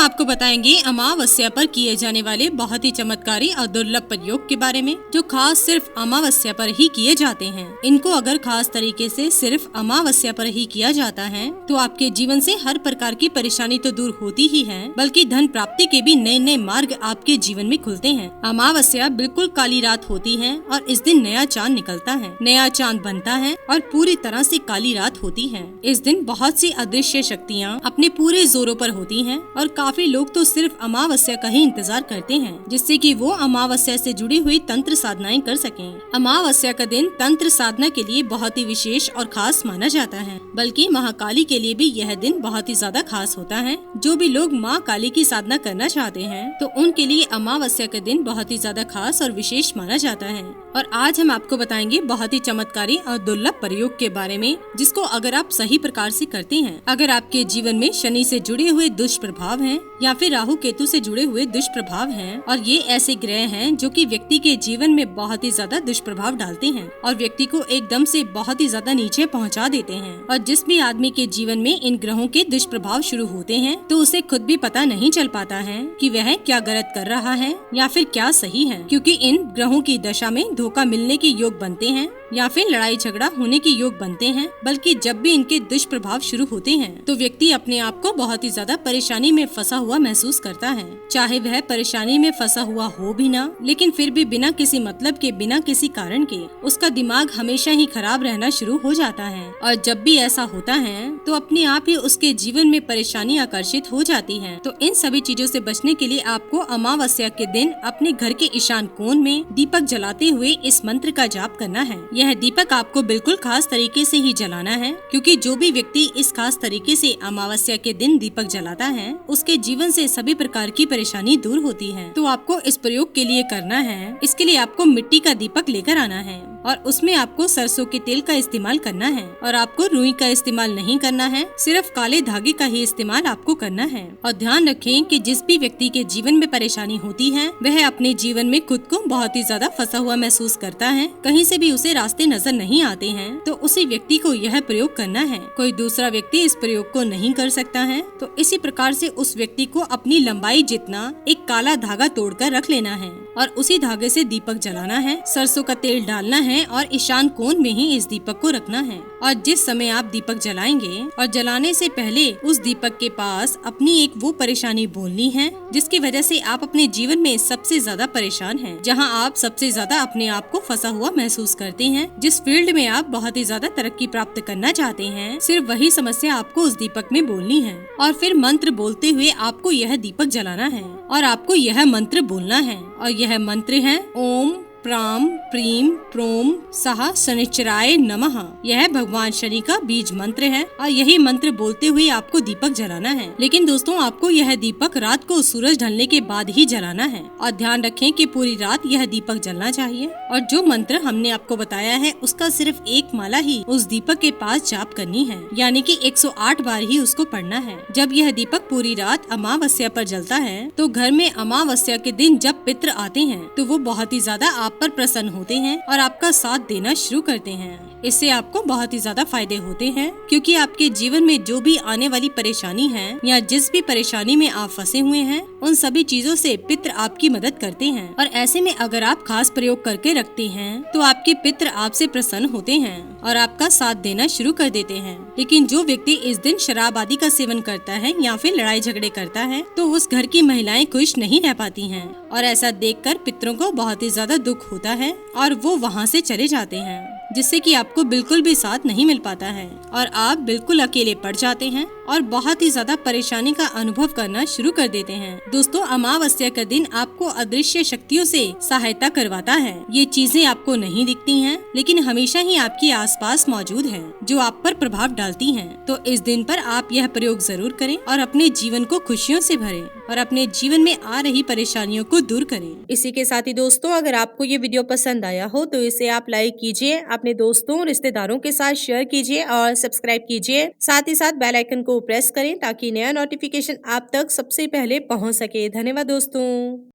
आपको बताएंगे अमावस्या पर किए जाने वाले बहुत ही चमत्कारी और दुर्लभ प्रयोग के बारे में, जो खास सिर्फ अमावस्या पर ही किए जाते हैं। इनको अगर खास तरीके से सिर्फ अमावस्या पर ही किया जाता है तो आपके जीवन से हर प्रकार की परेशानी तो दूर होती ही है, बल्कि धन प्राप्ति के भी नए नए मार्ग आपके जीवन में खुलते हैं। अमावस्या बिल्कुल काली रात होती है और इस दिन नया चांद निकलता है, नया चांद बनता है और पूरी तरह से काली रात होती है। इस दिन बहुत सी अदृश्य शक्तियाँ अपने पूरे जोरों पर होती हैं और काफी लोग तो सिर्फ अमावस्या का ही इंतजार करते हैं, जिससे कि वो अमावस्या से जुड़ी हुई तंत्र साधनाएं कर सकें। अमावस्या का दिन तंत्र साधना के लिए बहुत ही विशेष और खास माना जाता है, बल्कि महाकाली के लिए भी यह दिन बहुत ही ज्यादा खास होता है। जो भी लोग माँ काली की साधना करना चाहते हैं तो उनके लिए अमावस्या का दिन बहुत ही ज्यादा खास और विशेष माना जाता है। और आज हम आपको बताएंगे बहुत ही चमत्कारी और दुर्लभ प्रयोग के बारे में, जिसको अगर आप सही प्रकार से करते हैं, अगर आपके जीवन में शनि से जुड़े हुए दुष्प्रभाव हैं या फिर राहु केतु से जुड़े हुए दुष्प्रभाव हैं, और ये ऐसे ग्रह हैं जो कि व्यक्ति के जीवन में बहुत ही ज्यादा दुष्प्रभाव डालते हैं और व्यक्ति को एकदम से बहुत ही ज्यादा नीचे पहुंचा देते हैं। और जिस भी आदमी के जीवन में इन ग्रहों के दुष्प्रभाव शुरू होते हैं तो उसे खुद भी पता नहीं चल पाता है कि वह क्या गलत कर रहा है या फिर क्या सही है, क्योंकि इन ग्रहों की दशा में धोखा मिलने के योग बनते हैं या फिर लड़ाई झगड़ा होने के योग बनते हैं। बल्कि जब भी इनके दुष्प्रभाव शुरू होते हैं तो व्यक्ति अपने आप को बहुत ही ज्यादा परेशानी में फंसा हुआ महसूस करता है, चाहे वह परेशानी में फंसा हुआ हो भी ना, लेकिन फिर भी बिना किसी मतलब के, बिना किसी कारण के उसका दिमाग हमेशा ही खराब रहना शुरू हो जाता है। और जब भी ऐसा होता है तो अपने आप ही उसके जीवन में परेशानी आकर्षित हो जाती है। तो इन सभी चीजों से बचने के लिए आपको अमावस्या के दिन अपने घर के ईशान कोण में दीपक जलाते हुए इस मंत्र का जाप करना है। यह दीपक आपको बिल्कुल खास तरीके से ही जलाना है, क्योंकि जो भी व्यक्ति इस खास तरीके से अमावस्या के दिन दीपक जलाता है उसके जीवन से सभी प्रकार की परेशानी दूर होती है। तो आपको इस प्रयोग के लिए करना है, इसके लिए आपको मिट्टी का दीपक लेकर आना है और उसमें आपको सरसों के तेल का इस्तेमाल करना है और आपको रुई का इस्तेमाल नहीं करना है, सिर्फ काले धागे का ही इस्तेमाल आपको करना है। और ध्यान रखें कि जिस भी व्यक्ति के जीवन में परेशानी होती है वह अपने जीवन में खुद को बहुत ही ज्यादा फंसा हुआ महसूस करता है, कहीं से भी उसे रास्ते नजर नहीं आते हैं, तो उसी व्यक्ति को यह प्रयोग करना है। कोई दूसरा व्यक्ति इस प्रयोग को नहीं कर सकता है। तो इसी प्रकार से उस व्यक्ति को अपनी लंबाई जितना एक काला धागा तोड़कर रख लेना है और उसी धागे से दीपक जलाना है, सरसों का तेल डालना है और ईशान कोण में ही इस दीपक को रखना है। और जिस समय आप दीपक जलाएंगे और जलाने से पहले उस दीपक के पास अपनी एक वो परेशानी बोलनी है जिसकी वजह से आप अपने जीवन में सबसे ज्यादा परेशान हैं, जहां आप सबसे ज्यादा अपने आप को फंसा हुआ महसूस करते हैं, जिस फील्ड में आप बहुत ही ज्यादा तरक्की प्राप्त करना चाहते हैं, सिर्फ वही समस्या आपको उस दीपक में बोलनी है। और फिर मंत्र बोलते हुए आपको यह दीपक जलाना है और आपको यह मंत्र बोलना है। और यह मंत्र है ओम प्राम प्रीम प्रोम सहा शनिश्चराय नमः। यह भगवान शनि का बीज मंत्र है और यही मंत्र बोलते हुए आपको दीपक जलाना है। लेकिन दोस्तों, आपको यह दीपक रात को सूरज ढलने के बाद ही जलाना है और ध्यान रखें कि पूरी रात यह दीपक जलना चाहिए। और जो मंत्र हमने आपको बताया है उसका सिर्फ एक माला ही उस दीपक के पास जाप करनी है, यानी कि 108 बार ही उसको पढ़ना है। जब यह दीपक पूरी रात अमावस्या पर जलता है तो घर में अमावस्या के दिन जब पितृ आते हैं तो वो बहुत ही ज्यादा आप पर प्रसन्न होते हैं और आपका साथ देना शुरू करते हैं। इससे आपको बहुत ही ज्यादा फायदे होते हैं, क्योंकि आपके जीवन में जो भी आने वाली परेशानी है या जिस भी परेशानी में आप फंसे हुए हैं उन सभी चीजों से पितृ आपकी मदद करते हैं। और ऐसे में अगर आप खास प्रयोग करके रखते हैं तो आपके पितृ आपसे प्रसन्न होते हैं और आपका साथ देना शुरू कर देते हैं। लेकिन जो व्यक्ति इस दिन शराब आदि का सेवन करता है या फिर लड़ाई झगड़े करता है तो उस घर की महिलाएं खुश नहीं रह पाती हैं और ऐसा देखकर पितरों को बहुत ही ज्यादा दुख होता है और वो वहाँ से चले जाते हैं, जिससे कि आपको बिल्कुल भी साथ नहीं मिल पाता है और आप बिल्कुल अकेले पड़ जाते हैं और बहुत ही ज्यादा परेशानी का अनुभव करना शुरू कर देते हैं। दोस्तों, अमावस्या का दिन आपको अदृश्य शक्तियों से सहायता करवाता है। ये चीजें आपको नहीं दिखती हैं, लेकिन हमेशा ही आपके आसपास मौजूद हैं, जो आप पर प्रभाव डालती हैं। तो इस दिन पर आप यह प्रयोग जरूर करें और अपने जीवन को खुशियों से भरें और अपने जीवन में आ रही परेशानियों को दूर करें। इसी के साथ ही दोस्तों, अगर आपको ये वीडियो पसंद आया हो तो इसे आप लाइक कीजिए, अपने दोस्तों रिश्तेदारों के साथ शेयर कीजिए और सब्सक्राइब कीजिए। साथ ही साथ बेल आइकन को प्रेस करें ताकि नया नोटिफिकेशन आप तक सबसे पहले पहुंच सके। धन्यवाद दोस्तों।